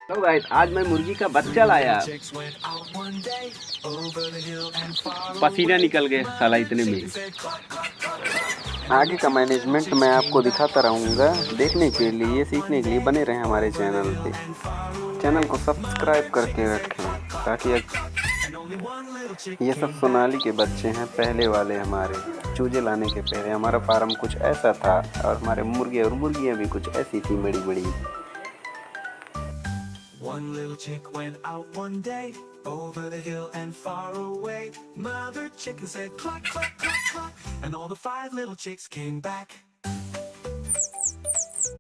तो गाइस आज मैं मुर्गी का बच्चा लाया। पसीना निकल गया साला इतने में। आगे का मैनेजमेंट मैं आपको दिखाता रहूँगा। देखने के लिए, सीखने के लिए बने रहें हमारे चैनल पे। चैनल को सब्सक्राइब करके रखें ताकि ये सब सोनाली के बच्चे हैं, पहले वाले हमारे चूजे लाने के पहले हमारा फार्म कुछ ऐसा था और हमारे मुर्गे और मुर्गियाँ भी कुछ ऐसी थी बड़ी बड़ी। One little chick went out one day, over the hill and far away. Mother chicken said cluck, cluck, cluck, cluck, and all the 5 little chicks came back.